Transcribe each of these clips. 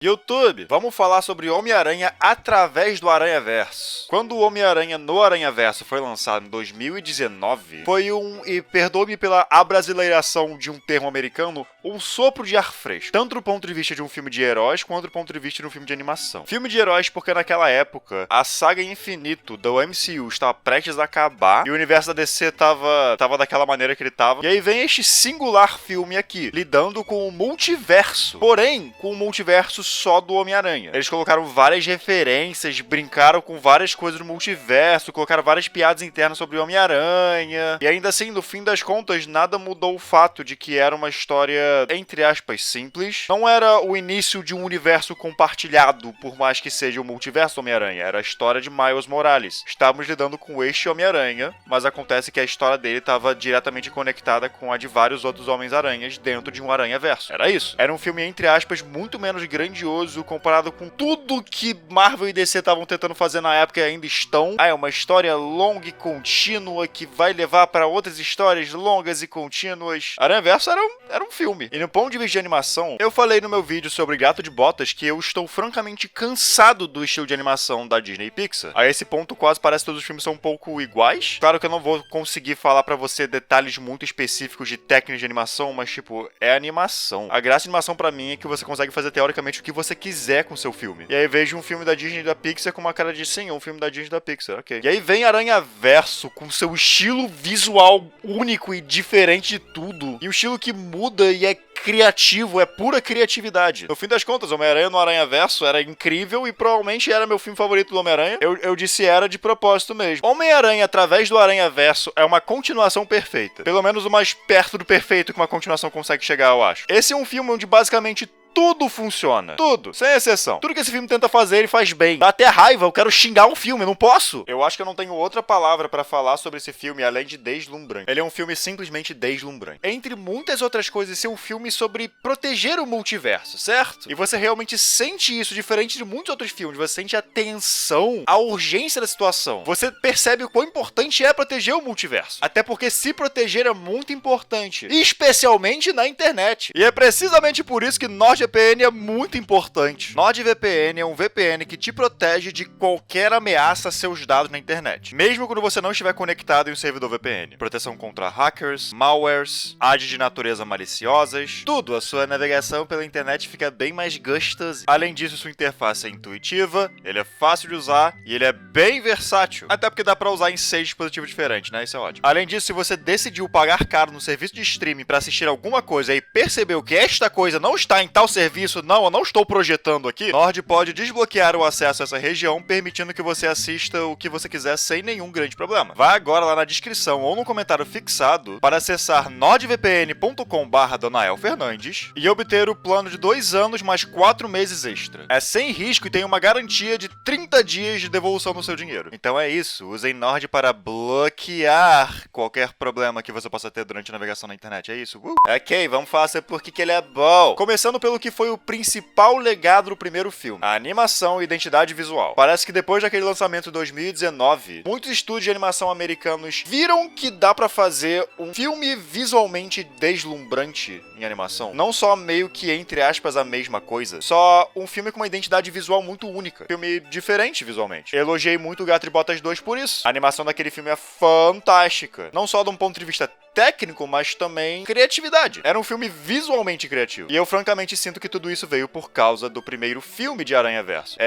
YouTube, vamos falar sobre Homem-Aranha através do Aranhaverso. Quando o Homem-Aranha no Aranhaverso foi lançado em 2019, foi e perdoe-me pela abrasileiração de um termo americano, um sopro de ar fresco. Tanto do ponto de vista de um filme de heróis, quanto do ponto de vista de um filme de animação. Filme de heróis porque naquela época, a saga Infinito do MCU estava prestes a acabar, e o universo da DC tava daquela maneira que ele tava. E aí vem este singular filme aqui, lidando com o multiverso. Porém, com o multiverso só do Homem-Aranha. Eles colocaram várias referências, brincaram com várias coisas do multiverso, colocaram várias piadas internas sobre o Homem-Aranha. E ainda assim, no fim das contas, nada mudou o fato de que era uma história, entre aspas, simples. Não era o início de um universo compartilhado, por mais que seja o multiverso do Homem-Aranha. Era a história de Miles Morales. Estávamos lidando com este Homem-Aranha, mas acontece que a história dele estava diretamente conectada com a de vários outros Homens-Aranhas dentro de um Aranha-verso. Era isso. Era um filme, entre aspas, muito menos grandioso comparado com tudo que Marvel e DC estavam tentando fazer na época e ainda estão. É uma história longa e contínua que vai levar para outras histórias longas e contínuas. Aranhaverso era um filme. E no ponto de vista de animação, eu falei no meu vídeo sobre Gato de Botas que eu estou francamente cansado do estilo de animação da Disney e Pixar. A esse ponto quase parece que todos os filmes são um pouco iguais. Claro que eu não vou conseguir falar pra você detalhes muito específicos de técnicas de animação, mas tipo, é animação. A graça de animação pra mim é que você consegue fazer teoricamente o que você quiser com seu filme. E aí vejo um filme da Disney e da Pixar com uma cara de sim, um filme da Disney e da Pixar, ok. E aí vem Aranhaverso com seu estilo visual único e diferente de tudo. E um estilo que muda e é criativo, é pura criatividade. No fim das contas, Homem-Aranha no Aranhaverso era incrível e provavelmente era meu filme favorito do Homem-Aranha. Eu disse era de propósito mesmo. Homem-Aranha através do Aranhaverso é uma continuação perfeita. Pelo menos o mais perto do perfeito que uma continuação consegue chegar, eu acho. Esse é um filme onde basicamente tudo funciona. Tudo. Sem exceção. Tudo que esse filme tenta fazer, ele faz bem. Dá até raiva, eu quero xingar um filme, não posso. Eu acho que eu não tenho outra palavra pra falar sobre esse filme além de deslumbrante. Ele é um filme simplesmente deslumbrante. Entre muitas outras coisas, esse é um filme sobre proteger o multiverso, certo? E você realmente sente isso, diferente de muitos outros filmes. Você sente a tensão, a urgência da situação. Você percebe o quão importante é proteger o multiverso. Até porque se proteger é muito importante. Especialmente na internet. E é precisamente por isso que NordVPN é muito importante. NordVPN é um VPN que te protege de qualquer ameaça a seus dados na internet, mesmo quando você não estiver conectado em um servidor VPN. Proteção contra hackers, malwares, ads de natureza maliciosas, tudo. A sua navegação pela internet fica bem mais gostosa. Além disso, sua interface é intuitiva, ele é fácil de usar e ele é bem versátil. Até porque dá pra usar em 6 dispositivos diferentes, né? Isso é ótimo. Além disso, se você decidiu pagar caro no serviço de streaming pra assistir alguma coisa e percebeu que esta coisa não está em tal serviço, não, eu não estou projetando aqui, Nord pode desbloquear o acesso a essa região, permitindo que você assista o que você quiser sem nenhum grande problema. Vá agora lá na descrição ou no comentário fixado para acessar nordvpn.com/DonaelFernandes e obter o plano de 2 anos mais 4 meses extra. É sem risco e tem uma garantia de 30 dias de devolução do seu dinheiro. Então é isso, usem Nord para bloquear qualquer problema que você possa ter durante a navegação na internet, é isso? Ok, vamos falar sobre por que ele é bom. Começando pelo que foi o principal legado do primeiro filme, a animação e identidade visual. Parece que depois daquele lançamento em 2019, muitos estúdios de animação americanos viram que dá pra fazer um filme visualmente deslumbrante em animação. Não só meio que, entre aspas, a mesma coisa, só um filme com uma identidade visual muito única. Filme diferente visualmente. Elogiei muito o Gato de Botas 2 por isso. A animação daquele filme é fantástica. Não só de um ponto de vista técnico, mas também criatividade. Era um filme visualmente criativo. E eu francamente sinto que tudo isso veio por causa do primeiro filme de Aranhaverso.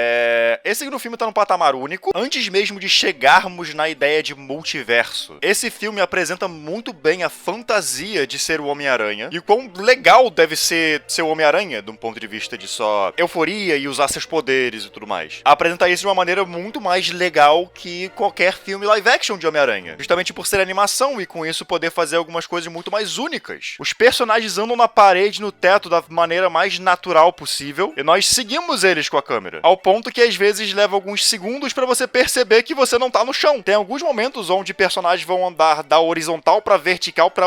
Esse segundo filme tá num patamar único, antes mesmo de chegarmos na ideia de multiverso. Esse filme apresenta muito bem a fantasia de ser o Homem-Aranha e o quão legal deve ser o Homem-Aranha, de um ponto de vista de só euforia e usar seus poderes e tudo mais. Apresenta isso de uma maneira muito mais legal que qualquer filme live action de Homem-Aranha. Justamente por ser animação e com isso poder fazer algumas coisas muito mais únicas. Os personagens andam na parede, no teto, da maneira mais natural possível, e nós seguimos eles com a câmera, ao ponto que às vezes leva alguns segundos pra você perceber que você não tá no chão. Tem alguns momentos onde personagens vão andar da horizontal pra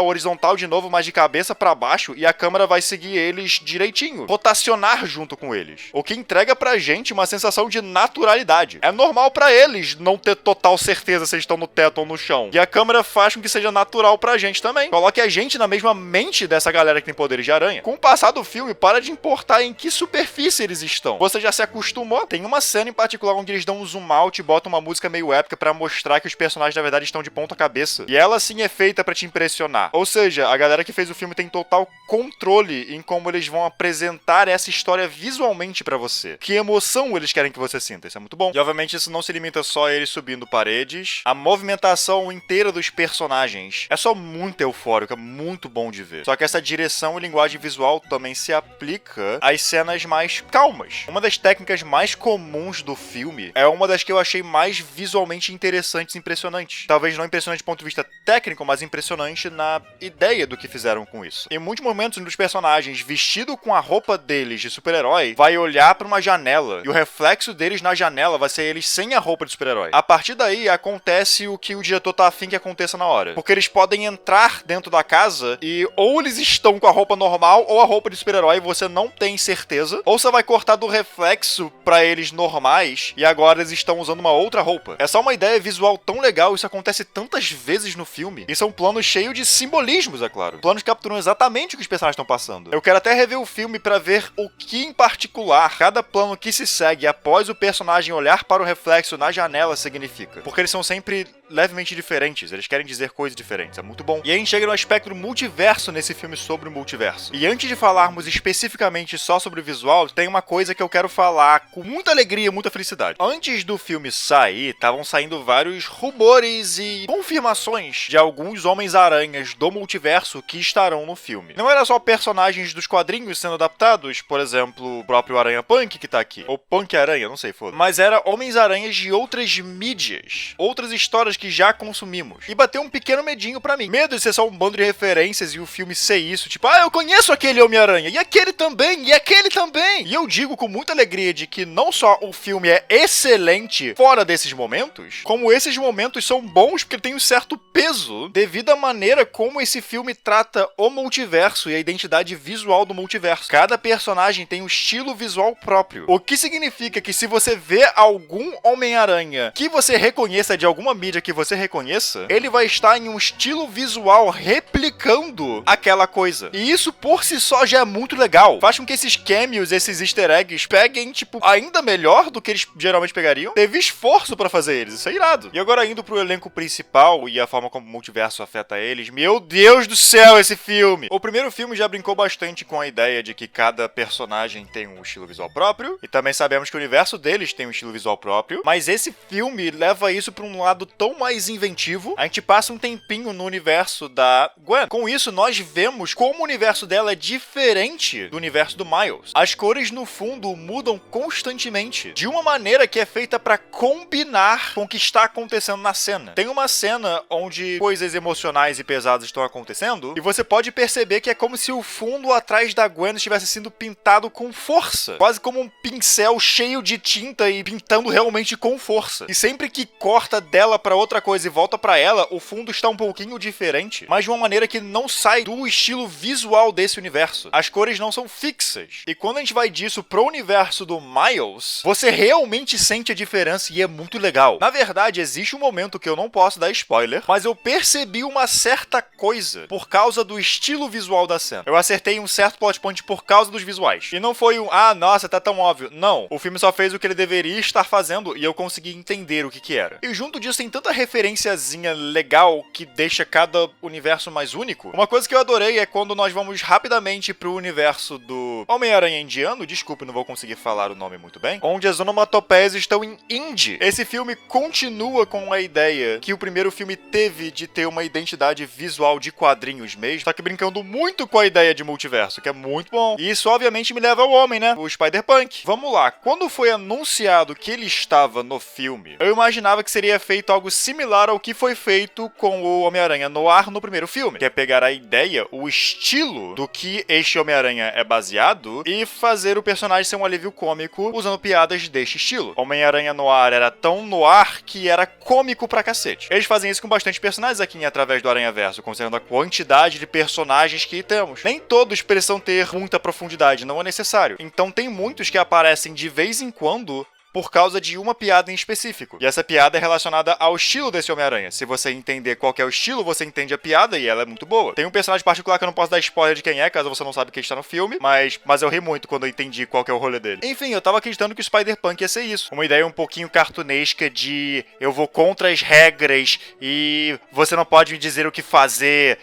horizontal de novo, mas de cabeça pra baixo, e a câmera vai seguir eles direitinho, rotacionar junto com eles, o que entrega pra gente uma sensação de naturalidade. É normal pra eles não ter total certeza se eles estão no teto ou no chão, e a câmera faz com que seja natural pra gente gente também. Coloque a gente na mesma mente dessa galera que tem poderes de aranha. Com o passar do filme, para de importar em que superfície eles estão. Você já se acostumou. Tem uma cena em particular onde eles dão um zoom out e botam uma música meio épica pra mostrar que os personagens na verdade estão de ponta cabeça. E ela sim é feita pra te impressionar. Ou seja, a galera que fez o filme tem total controle em como eles vão apresentar essa história visualmente pra você. Que emoção eles querem que você sinta. Isso é muito bom. E obviamente isso não se limita só a eles subindo paredes. A movimentação inteira dos personagens é só muito eufórica, muito bom de ver. Só que essa direção e linguagem visual também se aplica às cenas mais calmas. Uma das técnicas mais comuns do filme é uma das que eu achei mais visualmente interessantes e impressionantes. Talvez não impressionante do ponto de vista técnico, mas impressionante na ideia do que fizeram com isso. Em muitos momentos, um dos personagens, vestido com a roupa deles de super-herói, vai olhar pra uma janela e o reflexo deles na janela vai ser eles sem a roupa de super-herói. A partir daí, acontece o que o diretor tá afim que aconteça na hora. Porque eles podem entrar dentro da casa e ou eles estão com a roupa normal ou a roupa de super-herói, você não tem certeza, ou você vai cortar do reflexo pra eles normais e agora eles estão usando uma outra roupa. É só uma ideia visual tão legal, isso acontece tantas vezes no filme. Isso é um plano cheio de simbolismos, é claro. Planos que capturam exatamente o que os personagens estão passando. Eu quero até rever o filme pra ver o que em particular cada plano que se segue após o personagem olhar para o reflexo na janela significa. Porque eles são sempre levemente diferentes, eles querem dizer coisas diferentes, é muito bom. E aí a gente chega no aspecto multiverso nesse filme sobre o multiverso. E antes de falarmos especificamente só sobre o visual, tem uma coisa que eu quero falar com muita alegria, muita felicidade. Antes do filme sair, estavam saindo vários rumores e confirmações de alguns Homens-Aranhas do multiverso que estarão no filme. Não era só personagens dos quadrinhos sendo adaptados, por exemplo, o próprio Aranha-Punk que tá aqui, ou Punk-Aranha, não sei, foda. Mas era Homens-Aranhas de outras mídias, outras histórias que já consumimos. E bateu um pequeno medinho pra mim. Medo de ser só um bando de referências e o filme ser isso, tipo, eu conheço aquele Homem-Aranha, e aquele também, e aquele também. E eu digo com muita alegria de que não só o filme é excelente fora desses momentos, como esses momentos são bons porque tem um certo peso devido à maneira como esse filme trata o multiverso e a identidade visual do multiverso. Cada personagem tem um estilo visual próprio. O que significa que se você vê algum Homem-Aranha que você reconheça de alguma mídia que você reconheça, ele vai estar em um estilo visual replicando aquela coisa. E isso por si só já é muito legal. Faz com que esses cameos, esses easter eggs peguem, tipo, ainda melhor do que eles geralmente pegariam. Teve esforço pra fazer eles, isso é irado. E agora indo pro elenco principal e a forma como o multiverso afeta eles, meu Deus do céu, esse filme! O primeiro filme já brincou bastante com a ideia de que cada personagem tem um estilo visual próprio, e também sabemos que o universo deles tem um estilo visual próprio, mas esse filme leva isso pra um lado tão mais inventivo. A gente passa um tempinho no universo da Gwen. Com isso, nós vemos como o universo dela é diferente do universo do Miles. As cores no fundo mudam constantemente, de uma maneira que é feita pra combinar com o que está acontecendo na cena. Tem uma cena onde coisas emocionais e pesadas estão acontecendo, e você pode perceber que é como se o fundo atrás da Gwen estivesse sendo pintado com força. Quase como um pincel cheio de tinta e pintando realmente com força. E sempre que corta dela pra outra coisa e volta pra ela, o fundo está um pouquinho diferente, mas de uma maneira que não sai do estilo visual desse universo. As cores não são fixas. E quando a gente vai disso pro universo do Miles, você realmente sente a diferença e é muito legal. Na verdade, existe um momento que eu não posso dar spoiler, mas eu percebi uma certa coisa por causa do estilo visual da cena. Eu acertei um certo plot point por causa dos visuais. E não foi um, nossa, tá tão óbvio. Não. O filme só fez o que ele deveria estar fazendo e eu consegui entender o que era. E junto disso tem tanta referenciazinha legal que deixa cada universo mais único. Uma coisa que eu adorei é quando nós vamos rapidamente pro universo do Homem-Aranha indiano, desculpe, não vou conseguir falar o nome muito bem, onde as onomatopeias estão em hindi. Esse filme continua com a ideia que o primeiro filme teve de ter uma identidade visual de quadrinhos mesmo, só que brincando muito com a ideia de multiverso, que é muito bom. E isso obviamente me leva ao homem, né? O Spider-Punk. Vamos lá, quando foi anunciado que ele estava no filme, eu imaginava que seria feito algo similar ao que foi feito com o Homem-Aranha Noir no primeiro filme, que é pegar a ideia, o estilo do que este Homem-Aranha é baseado e fazer o personagem ser um alívio cômico usando piadas deste estilo. Homem-Aranha Noir era tão noir que era cômico pra cacete. Eles fazem isso com bastante personagens aqui através do Aranhaverso, considerando a quantidade de personagens que temos. Nem todos precisam ter muita profundidade, não é necessário. Então tem muitos que aparecem de vez em quando por causa de uma piada em específico. E essa piada é relacionada ao estilo desse Homem-Aranha. Se você entender qual que é o estilo, você entende a piada e ela é muito boa. Tem um personagem particular que eu não posso dar spoiler de quem é, caso você não sabe quem está no filme, mas eu ri muito quando eu entendi qual que é o rolê dele. Enfim, eu tava acreditando que o Spider-Punk ia ser isso. Uma ideia um pouquinho cartunesca de eu vou contra as regras e você não pode me dizer o que fazer.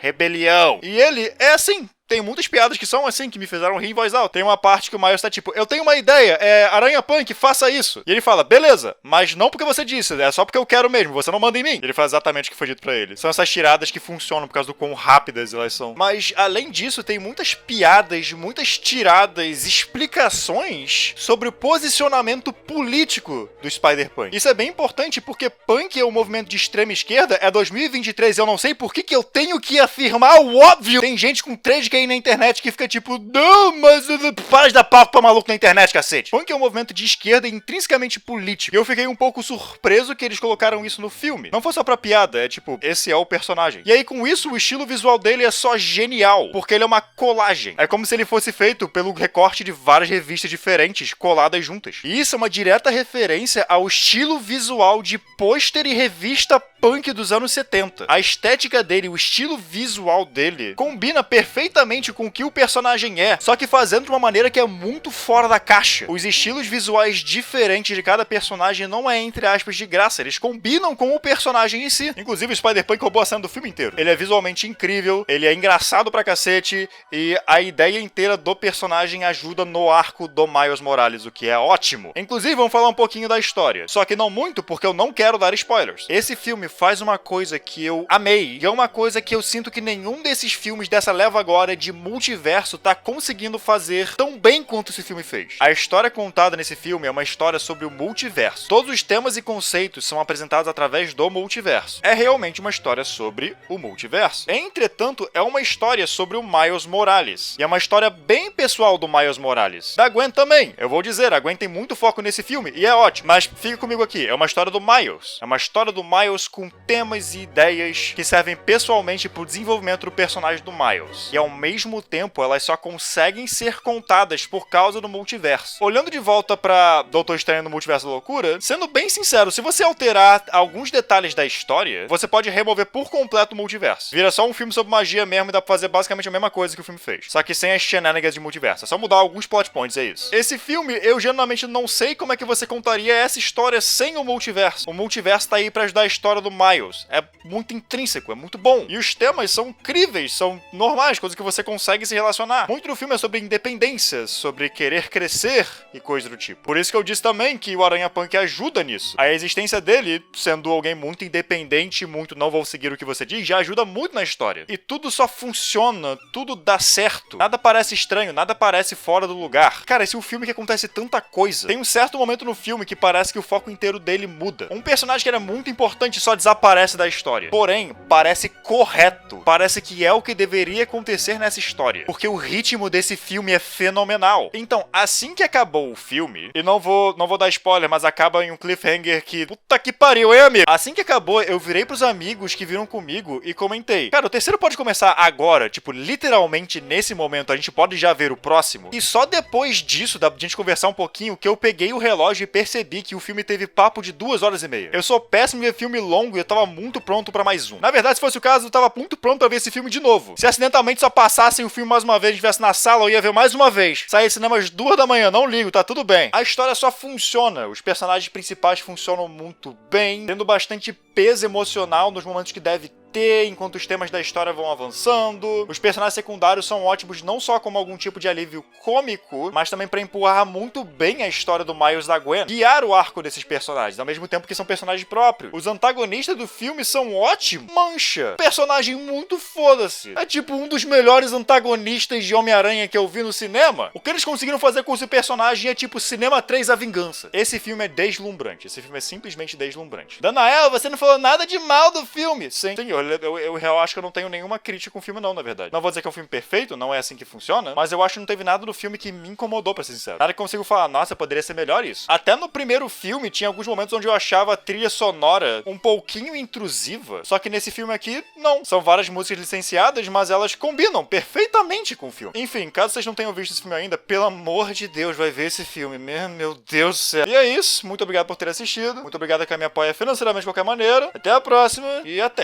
Rebelião. E ele é assim. Tem muitas piadas que são assim, que me fizeram rir em voz alta. Tem uma parte que o Miles tá tipo, eu tenho uma ideia, Aranha Punk, faça isso. E ele fala, beleza, mas não porque você disse, é só porque eu quero mesmo, você não manda em mim. Ele faz exatamente o que foi dito pra ele. São essas tiradas que funcionam por causa do quão rápidas elas são. Mas, além disso, tem muitas piadas, muitas tiradas, explicações sobre o posicionamento político do Spider-Punk. Isso é bem importante porque punk é um movimento de extrema esquerda, é 2023 e eu não sei por que eu tenho que afirmar o óbvio. Tem gente com 3G aí na internet que fica tipo, não, mas para de dar palco pra maluco na internet, cacete. Punk é um movimento de esquerda intrinsecamente político. E eu fiquei um pouco surpreso que eles colocaram isso no filme. Não foi só pra piada, é tipo, esse é o personagem. E aí com isso, o estilo visual dele é só genial, porque ele é uma colagem. É como se ele fosse feito pelo recorte de várias revistas diferentes, coladas juntas. E isso é uma direta referência ao estilo visual de pôster e revista punk dos anos 70. A estética dele, o estilo visual dele, combina perfeitamente com o que o personagem é, só que fazendo de uma maneira que é muito fora da caixa. Os estilos visuais diferentes de cada personagem não é, entre aspas, de graça, eles combinam com o personagem em si. Inclusive, o Spider-Punk roubou a cena do filme inteiro. Ele é visualmente incrível, ele é engraçado pra cacete, e a ideia inteira do personagem ajuda no arco do Miles Morales, o que é ótimo. Inclusive, vamos falar um pouquinho da história. Só que não muito, porque eu não quero dar spoilers. Esse filme faz uma coisa que eu amei, e é uma coisa que eu sinto que nenhum desses filmes dessa leva agora de multiverso tá conseguindo fazer tão bem quanto esse filme fez. A história contada nesse filme é uma história sobre o multiverso. Todos os temas e conceitos são apresentados através do multiverso. É realmente uma história sobre o multiverso. Entretanto, é uma história sobre o Miles Morales. E é uma história bem pessoal do Miles Morales. Da Gwen também. Eu vou dizer, a Gwen tem muito foco nesse filme e é ótimo. Mas fica comigo aqui. É uma história do Miles. É uma história do Miles com temas e ideias que servem pessoalmente pro desenvolvimento do personagem do Miles. E ao mesmo tempo, elas só conseguem ser contadas por causa do multiverso. Olhando de volta pra Doutor Estranho no Multiverso da Loucura, sendo bem sincero, se você alterar alguns detalhes da história, você pode remover por completo o multiverso. Vira só um filme sobre magia mesmo e dá pra fazer basicamente a mesma coisa que o filme fez. Só que sem as shenanigans de multiverso. É só mudar alguns plot points, é isso. Esse filme, eu genuinamente não sei como é que você contaria essa história sem o multiverso. O multiverso tá aí pra ajudar a história do Miles. É muito intrínseco, é muito bom. E os temas são incríveis, são normais, coisas que você consegue se relacionar. Muito do filme é sobre independência, sobre querer crescer e coisa do tipo. Por isso que eu disse também que o Aranha Punk ajuda nisso. A existência dele, sendo alguém muito independente, muito não vou seguir o que você diz, já ajuda muito na história. E tudo só funciona, tudo dá certo. Nada parece estranho, nada parece fora do lugar. Cara, esse é um filme que acontece tanta coisa. Tem um certo momento no filme que parece que o foco inteiro dele muda. Um personagem que era muito importante só desaparece da história. Porém, parece correto. Parece que é o que deveria acontecer nessa história. Porque o ritmo desse filme é fenomenal. Então, assim que acabou o filme, e não vou dar spoiler, mas acaba em um cliffhanger que... Puta que pariu, hein, amigo? Assim que acabou, eu virei pros amigos que viram comigo e comentei. Cara, o terceiro pode começar agora, tipo, literalmente nesse momento, a gente pode já ver o próximo. E só depois disso, da gente conversar um pouquinho, que eu peguei o relógio e percebi que o filme teve papo de 2 horas e meia. Eu sou péssimo em ver filme longo e eu tava muito pronto pra mais um. Na verdade, se fosse o caso, eu tava muito pronto pra ver esse filme de novo. Se acidentalmente só passassem o filme mais uma vez, a gente estivesse na sala, eu ia ver mais uma vez. Sair de cinema às 2 da manhã, não ligo, tá tudo bem. A história só funciona. Os personagens principais funcionam muito bem, tendo bastante peso emocional nos momentos que deve ter, enquanto os temas da história vão avançando. Os personagens secundários são ótimos não só como algum tipo de alívio cômico, mas também pra empurrar muito bem a história do Miles e da Gwen, guiar o arco desses personagens, ao mesmo tempo que são personagens próprios. Os antagonistas do filme são ótimos. Mancha, personagem muito foda-se. É tipo um dos melhores antagonistas de Homem-Aranha que eu vi no cinema. O que eles conseguiram fazer com esse personagem é tipo Cinema 3 A Vingança. Esse filme é deslumbrante. Esse filme é simplesmente deslumbrante. Danael, você não falou nada de mal do filme. Sim, eu eu real acho que eu não tenho nenhuma crítica com o filme não, na verdade. Não vou dizer que é um filme perfeito, não é assim que funciona, mas eu acho que não teve nada no filme que me incomodou, pra ser sincero. Nada que eu consigo falar, nossa, poderia ser melhor isso. Até no primeiro filme, tinha alguns momentos onde eu achava a trilha sonora um pouquinho intrusiva, só que nesse filme aqui, não. São várias músicas licenciadas, mas elas combinam perfeitamente com o filme. Enfim, caso vocês não tenham visto esse filme ainda, pelo amor de Deus, vai ver esse filme. Meu Deus do céu. E é isso, muito obrigado por ter assistido, muito obrigado a quem me apoia financeiramente de qualquer maneira. Até a próxima e até!